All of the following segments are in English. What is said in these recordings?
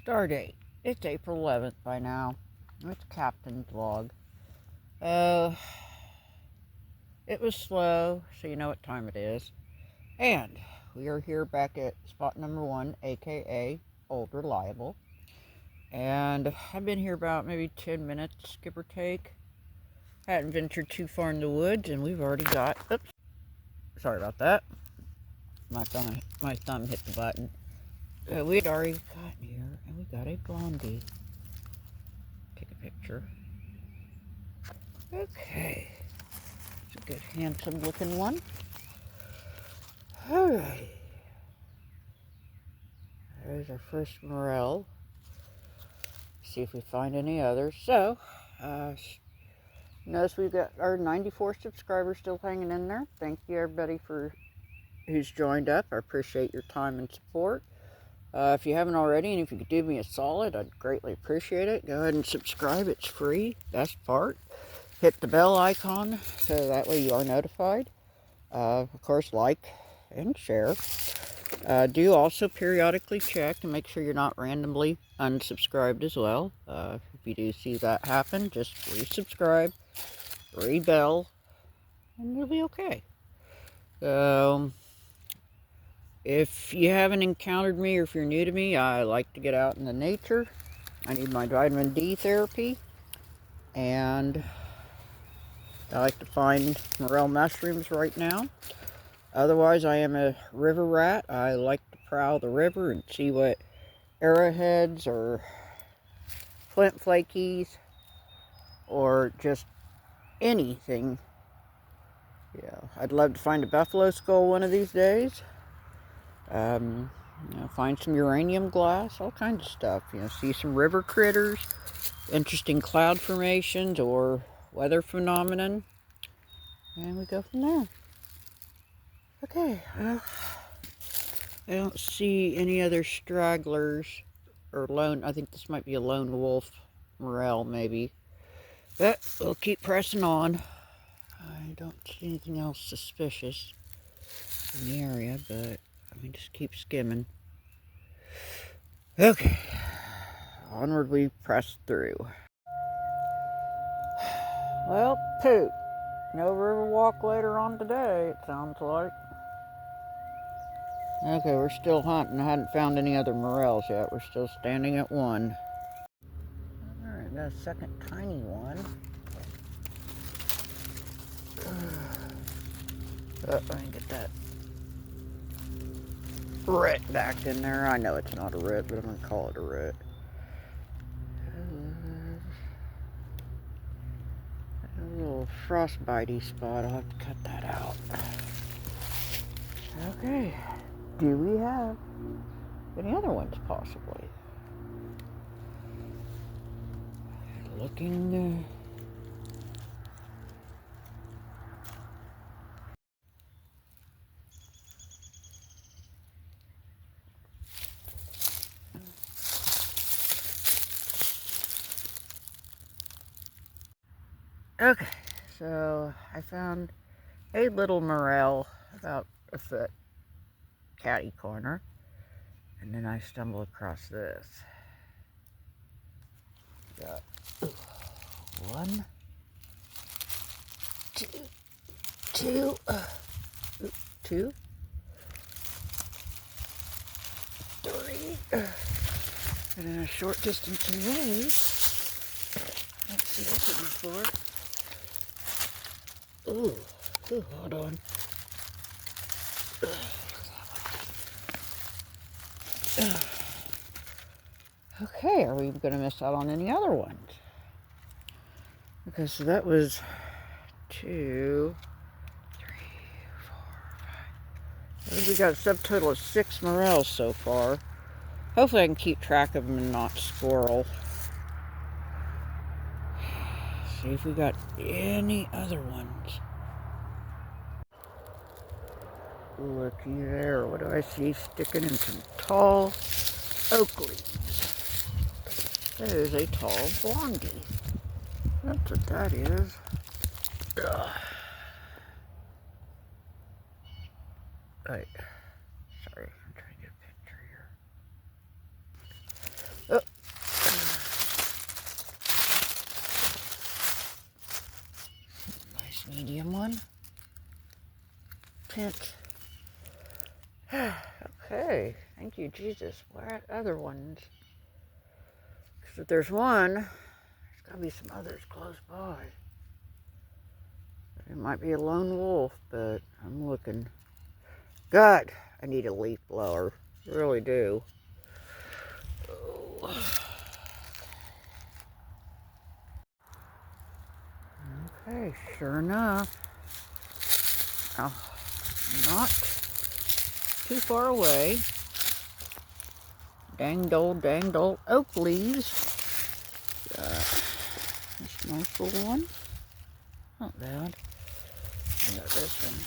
Stardate. It's April 11th by now. It's Captain's vlog. Uh, it was slow, so you know what time it is. And we are here back at spot number 1, aka Old Reliable. And I've been here about maybe 10 minutes, give or take. Hadn't ventured too far in the woods, and we've already got, oops, sorry about that. My thumb hit the button. We'd already gotten here, and we got a blondie. Take a picture. Okay. It's a good, handsome looking one. Alright. There's our first morel. See if we find any others. So, notice we've got our 94 subscribers still hanging in there. Thank you everybody who's joined up. I appreciate your time and support. If you haven't already, and if you could do me a solid, I'd greatly appreciate it. Go ahead and subscribe. It's free. Best part. Hit the bell icon so that way you are notified. Of course, like and share. Do also periodically check to make sure you're not randomly unsubscribed as well. If you do see that happen, just resubscribe, rebell, and you'll be okay. If you haven't encountered me or if you're new to me, I like to get out in the nature. I need my vitamin D therapy, and I like to find morel mushrooms right now. Otherwise, I am a river rat. I like to prowl the river and see what arrowheads or flint flakies or just anything. Yeah, I'd love to find a buffalo skull one of these days. Find some uranium glass, all kinds of stuff. See some river critters, interesting cloud formations or weather phenomenon, and we go from there. Okay, well, I don't see any other stragglers or lone. I think this might be a lone wolf morel, maybe. But we'll keep pressing on. I don't see anything else suspicious in the area, but let me just keep skimming. Okay, onward we press through. Well, poot. No river walk later on today, it sounds like. Okay, we're still hunting. I hadn't found any other morels yet. We're still standing at 1. Alright, got a second tiny one. I can get that root back in there. I know it's not a root, but I'm going to call it a root. A little frostbitey spot. I'll have to cut that out. Okay. Do we have any other ones, possibly? Looking... Okay, so I found a little morel about a foot catty corner, and then I stumbled across this. Got 1, 2, 2, 2, 3, and then a short distance away. Let's see what's looking for. Ooh, hold on. Okay, are we going to miss out on any other ones? Okay, so that was 2, 3, 4, 5. I think we got a subtotal of 6 morels so far. Hopefully I can keep track of them and not squirrel. See if we got any other ones. Looky there, what do I see sticking in some tall oak leaves? There's a tall blondie. That's what that is. Ugh. Right. Sorry, I'm trying to get a picture me, Jesus, where are other ones? Because if there's one, there's got to be some others close by. It might be a lone wolf, but I'm looking. God, I need a leaf blower. I really do. Oh. Okay, sure enough. Oh, not too far away. Danged old oak leaves. This nice little one. Not bad. I got this one.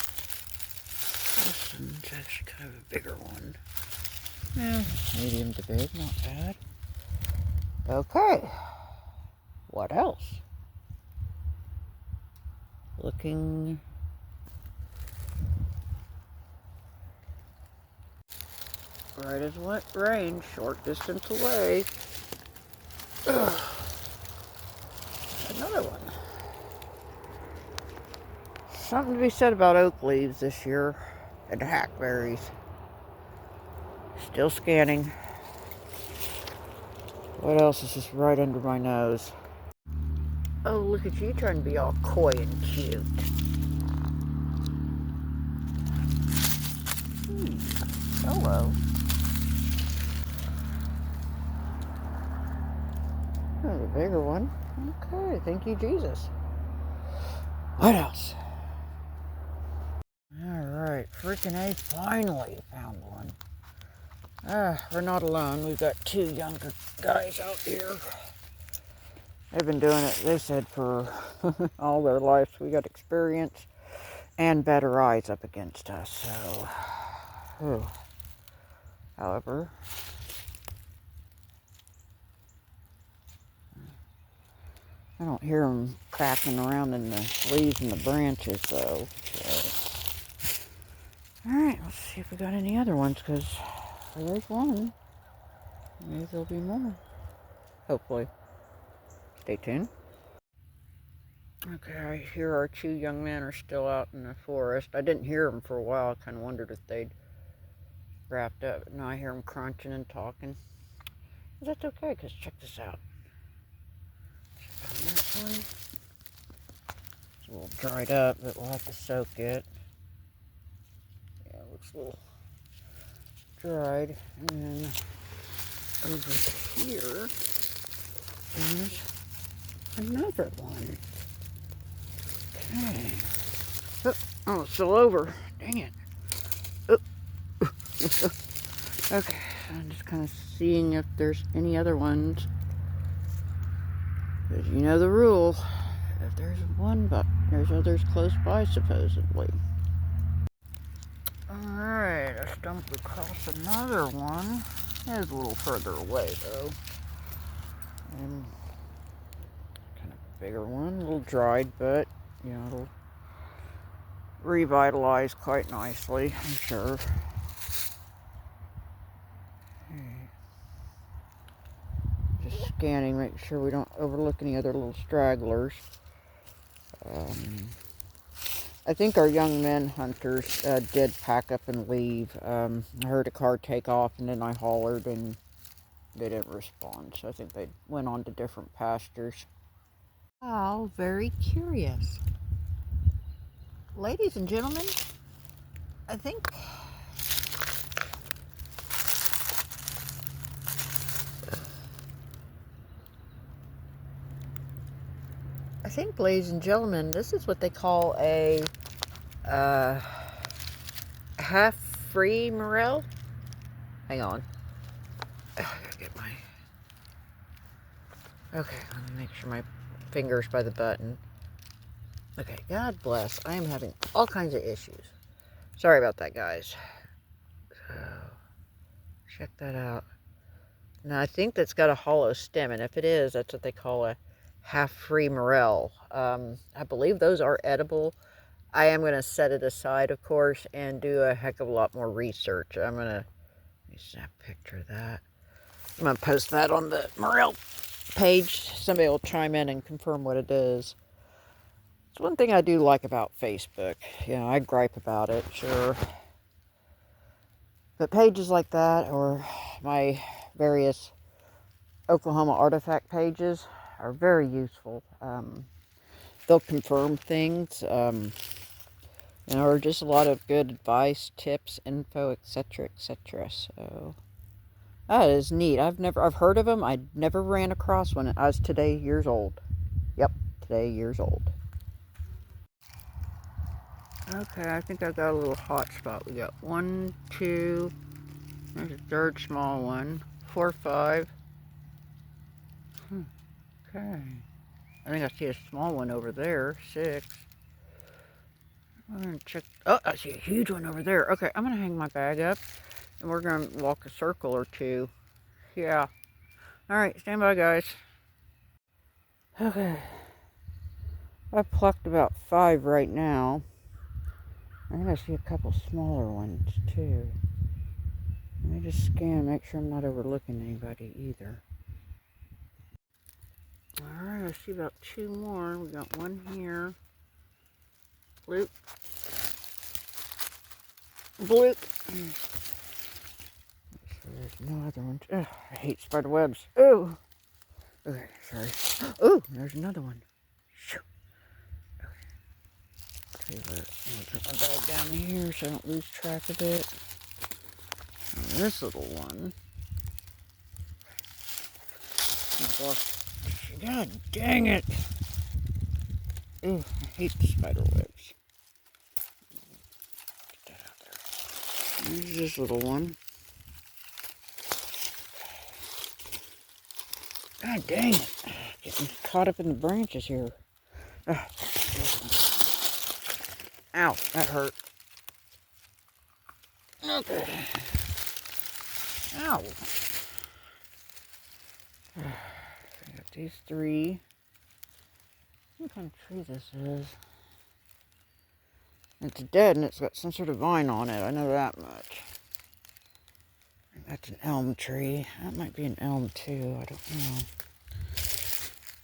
This one's actually kind of a bigger one. Yeah, medium to big, not bad. Okay. What else? Looking. Right as range, short distance away. Ugh. Another one. Something to be said about oak leaves this year and hackberries. Still scanning. What else is just right under my nose? Oh, look at you trying to be all coy and cute. Hello. There's a bigger one. Okay, thank you, Jesus. What else? Alright, freaking A, finally found one. We're not alone. We've got two younger guys out here. They've been doing it, they said, for all their lives. We got experience and better eyes up against us, so. Whew. However, I don't hear them cracking around in the leaves and the branches, though. So. Alright, let's see if we got any other ones, because there's one. Maybe there'll be more. Hopefully. Stay tuned. Okay, I hear our two young men are still out in the forest. I didn't hear them for a while. I kind of wondered if they'd wrapped up. Now I hear them crunching and talking. But that's okay, because check this out. This one. It's a little dried up, but we'll have to soak it. Yeah, it looks a little dried. And then over here is another one. Okay. Oh, it's still over. Dang it. Oh. Okay, I'm just kind of seeing if there's any other ones. Because you know the rule. If there's one, but there's others close by, supposedly. Alright, I stumbled across another one. It's a little further away, though. And kind of bigger one, a little dried, but, you know, it'll revitalize quite nicely, I'm sure. Just scanning, make sure we don't overlook any other little stragglers. I think our young men hunters did pack up and leave. I heard a car take off, and then I hollered, and they didn't respond. So I think they went on to different pastures. Oh, very curious. Ladies and gentlemen, I think ladies and gentlemen, this is what they call a half-free morel. Hang on. I gotta get my... Okay, let me make sure my finger's by the button. Okay, God bless. I am having all kinds of issues. Sorry about that, guys. So, check that out. Now, I think that's got a hollow stem, and if it is, that's what they call a half-free morel. I believe those are edible. I am going to set it aside, of course, and do a heck of a lot more research. I'm going to, let me snap a picture of that. I'm going to post that on the morel page. Somebody will chime in and confirm what it is. It's one thing I do like about Facebook. You know, I gripe about it, sure. But pages like that, or my various Oklahoma artifact pages, are very useful. They'll confirm things, or just a lot of good advice, tips, info, etc., etc. So that is neat. I've heard of them. I never ran across one. I was today years old. Yep, today years old. Okay, I think I got a little hot spot. We got 1, 2. There's a third small one. 4, 5. Okay. I think I see a small one over there. 6. I'm gonna check. Oh, I see a huge one over there. Okay, I'm gonna hang my bag up, and we're gonna walk a circle or two. Yeah. All right, stand by, guys. Okay. I plucked about 5 right now. I think I see a couple smaller ones too. Let me just scan, make sure I'm not overlooking anybody either. Alright, I see about 2 more. We got one here. Bloop. Bloop. There's no other ones. Ugh, I hate spider webs. Oh. Okay, sorry. Oh, there's another one. Okay. Tell you what, I'm gonna put my bag down here so I don't lose track of it. And this little one. God dang it! Ooh, I hate the spider webs. Get that out there. Here's this little one. God dang it! Getting caught up in the branches here. Ow, that hurt. Okay. Ow. I got these 3. What kind of tree this is? It's dead and it's got some sort of vine on it. I know that much. That's an elm tree. That might be an elm too. I don't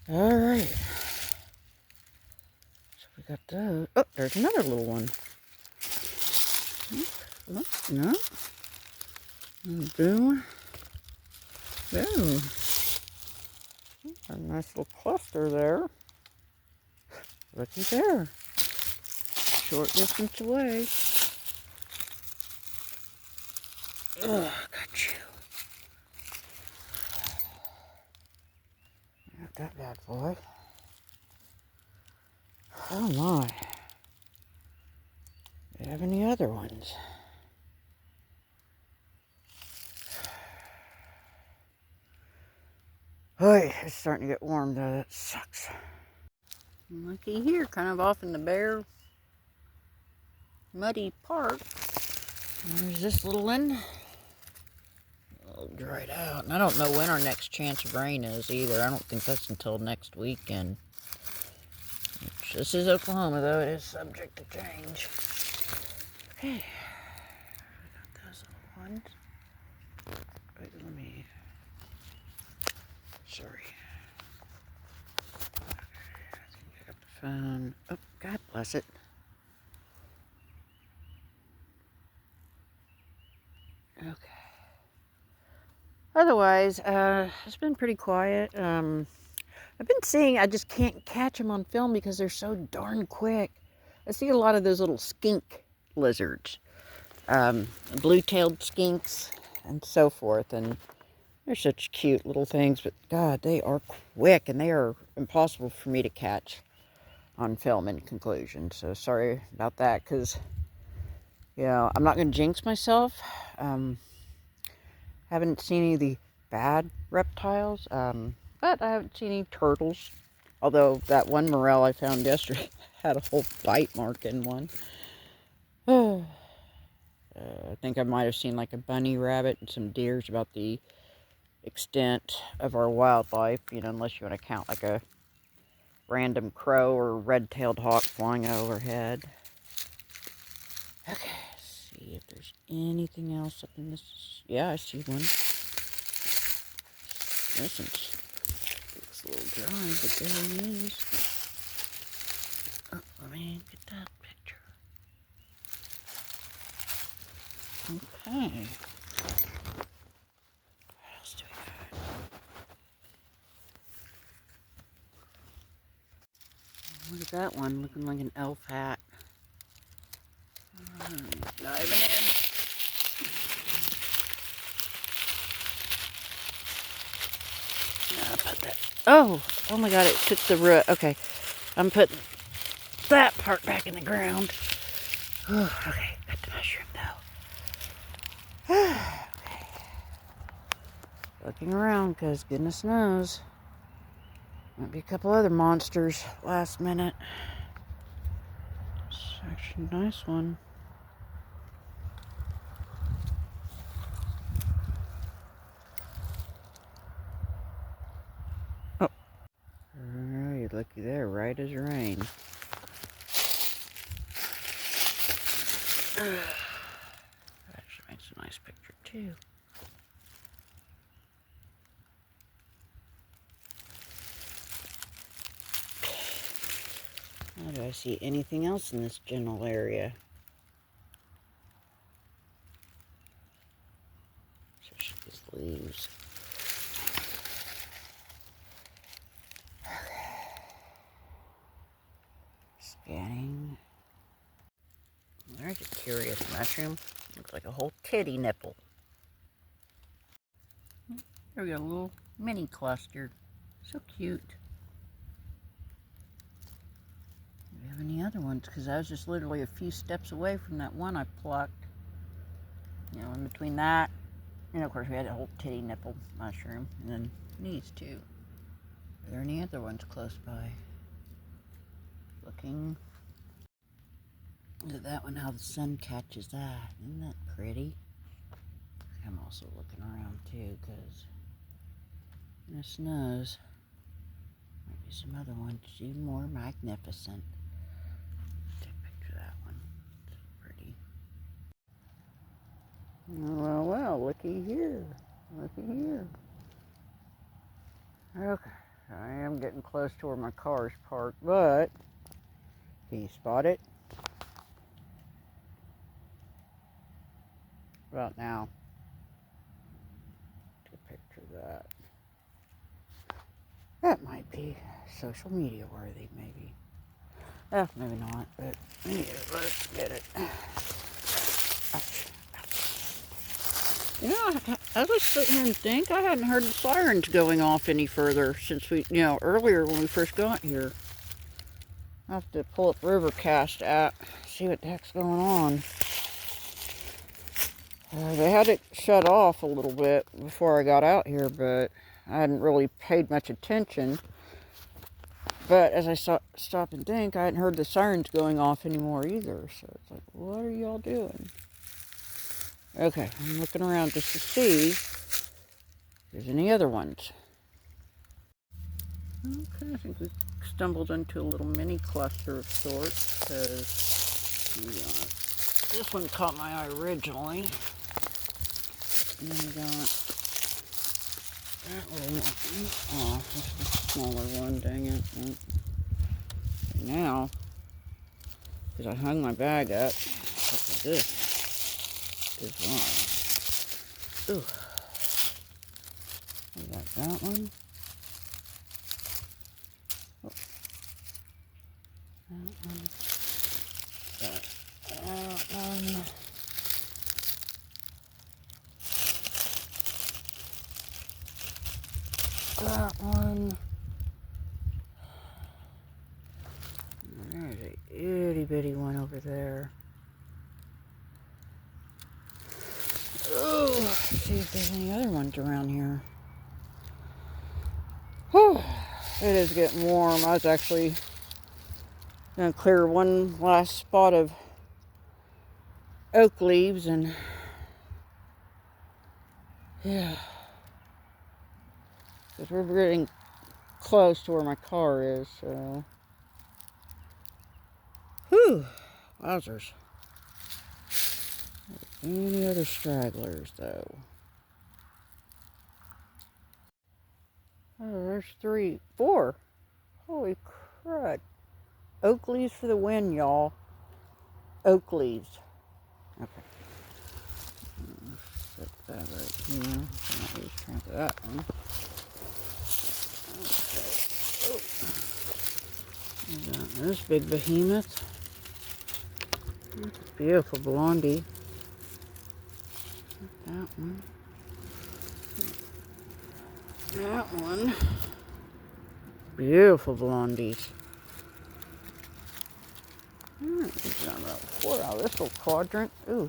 know. Alright. So we got those. Oh, there's another little one. No. Boom. Boom. A nice little cluster there. Looky there. Short distance away. Ugh, got you. Got that bad boy. Oh my. Do you have any other ones? Hey, it's starting to get warm though. That sucks. Looky here, kind of off in the bare, muddy part. There's this little one. All dried out. And I don't know when our next chance of rain is either. I don't think that's until next weekend. This is Oklahoma, though. It is subject to change. Okay. We got those little ones. Wait, let me... Sorry. Okay, I think I got the phone. Oh, God bless it. Okay. Otherwise, it's been pretty quiet. I've been seeing, I just can't catch them on film because they're so darn quick. I see a lot of those little skink lizards, blue-tailed skinks, and so forth. And they're such cute little things, but God, they are quick, and they are impossible for me to catch on film in conclusion. So sorry about that, because, you know, I'm not going to jinx myself. Haven't seen any of the bad reptiles, but I haven't seen any turtles. Although that one morel I found yesterday had a whole bite mark in one. I think I might have seen like a bunny rabbit and some deers about the extent of our wildlife, you know, unless you want to count like a random crow or red-tailed hawk flying overhead. Okay, let's see if there's anything else up in this. Yeah, I see one. This one looks a little dry, but there he is. Oh, let me get that picture. Okay. Look at that one, looking like an elf hat. Diving in. Put that. Oh my God! It took the root. Okay, I'm putting that part back in the ground. Okay, got the mushroom though. Okay. Looking around because goodness knows, might be a couple other monsters last minute. It's actually a nice one. Oh, you're looky there, right as rain. Actually makes a nice picture too. Now, do I see anything else in this general area? Especially these leaves. Scanning. There's a curious mushroom. Looks like a whole titty nipple. There we go, a little mini cluster. So cute. Do we have any other ones? Because I was just literally a few steps away from that one I plucked. You know, in between that, and of course we had a whole titty nipple mushroom, and then these two. Are there any other ones close by? Looking. Look at that one, how the sun catches that. Isn't that pretty? I'm also looking around too, because goodness knows, might be some other ones even more magnificent. Take a picture of that one. It's pretty. Well, looky here. Looky here. Okay, I am getting close to where my car is parked, but can you spot it? About now. Take a picture of that. That might be social media worthy, maybe. Maybe not, but anyway, let's get it. You know, I was sitting here and think I hadn't heard the sirens going off any further since earlier when we first got here. I'll have to pull up Rivercast app, see what the heck's going on. They had it shut off a little bit before I got out here, but I hadn't really paid much attention. But as I stop and think, I hadn't heard the sirens going off anymore either. So it's like, what are y'all doing? Okay, I'm looking around just to see if there's any other ones. Okay, I think we stumbled into a little mini cluster of sorts, because this one caught my eye originally. And then we got that little one. Oh, this is a smaller one, dang it. Now, because I hung my bag up, this one. Ooh. We got that one. Oh. That one. That one. That one. There's a itty bitty one over there. Oh, let's see if there's any other ones around here. Whew, it is getting warm. I was actually going to clear one last spot of oak leaves, and yeah, because we're getting close to where my car is, so whew, wowzers. Any other stragglers though? Oh, there's 3, 4. Holy crud. Oak leaves for the win, y'all. Oak leaves. Okay. Set that right here. I'll lose track of that one. Okay. Oh. This big behemoth. Beautiful blondie. That one. That one. Beautiful blondies. About 4 out of this little quadrant. Ooh.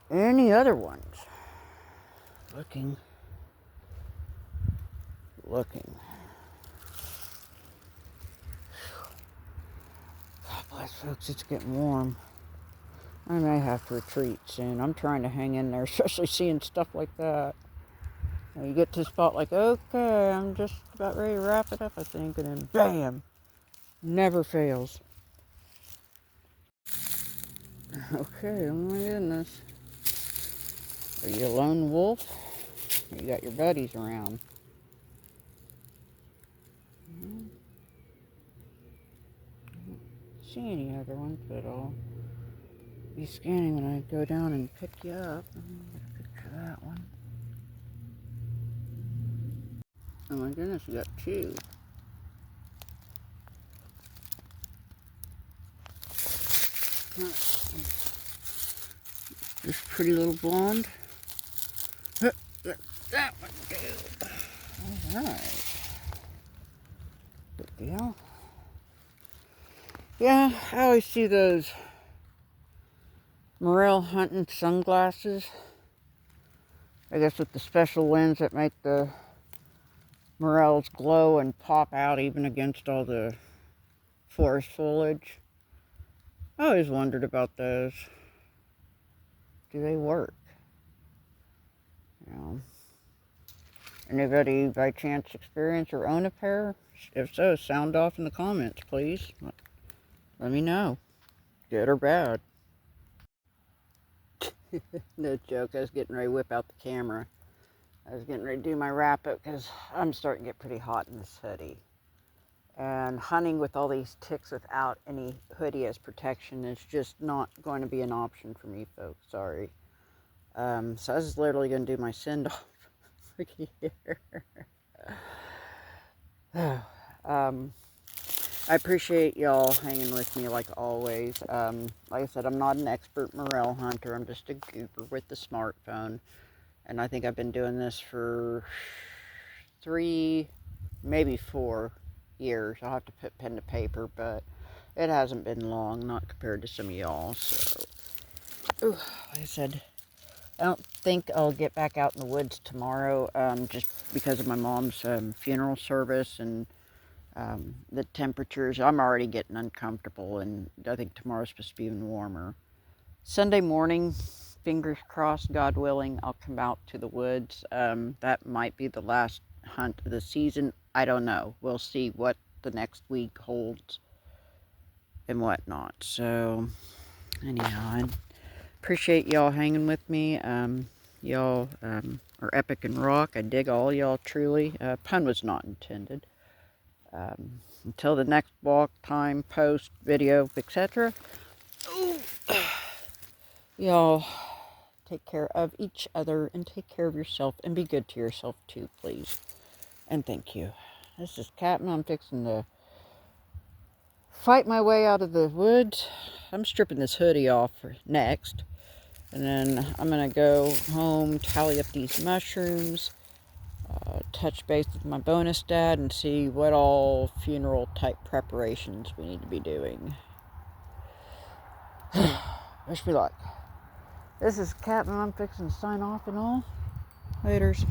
Any other ones? Looking. God bless, folks, it's getting warm. I may have to retreat soon. I'm trying to hang in there, especially seeing stuff like that. You get to a spot like, okay, I'm just about ready to wrap it up, I think, and then bam! Never fails. Okay, oh my goodness. Are you a lone wolf? Or you got your buddies around? See any other ones, but I'll be scanning when I go down and pick you up. Get a picture of that one. Oh my goodness, you got two. This pretty little blonde. Let that one go. Alright. Good deal. Yeah, I always see those morel hunting sunglasses. I guess with the special lens that make the morels glow and pop out even against all the forest foliage. I always wondered about those. Do they work? You know, anybody by chance experience or own a pair? If so, sound off in the comments, please. Let me know. Good or bad. No joke, I was getting ready to whip out the camera. I was getting ready to do my wrap up because I'm starting to get pretty hot in this hoodie. And hunting with all these ticks without any hoodie as protection is just not going to be an option for me, folks. Sorry. So I was literally going to do my send-off here. I appreciate y'all hanging with me like always. Like I said, I'm not an expert morel hunter. I'm just a goober with the smartphone. And I think I've been doing this for 3, maybe 4 years. I'll have to put pen to paper, but it hasn't been long, not compared to some of y'all. So, like I said, I don't think I'll get back out in the woods tomorrow, just because of my mom's funeral service and the temperatures. I'm already getting uncomfortable, and I think tomorrow's supposed to be even warmer. Sunday morning, fingers crossed, God willing, I'll come out to the woods. That might be the last hunt of the season. I don't know. We'll see what the next week holds and whatnot. So, anyhow, I appreciate y'all hanging with me. Y'all are epic and rock. I dig all y'all truly. Pun was not intended. Until the next walk, time, post, video, etc. Y'all take care of each other and take care of yourself and be good to yourself too, please. And thank you. This is Captain. I'm fixing to fight my way out of the woods. I'm stripping this hoodie off next. And then I'm going to go home, tally up these mushrooms, touch base with my bonus dad, and see what all funeral type preparations we need to be doing. Wish me luck. This is Captain. I'm fixing to sign off and all. Laters.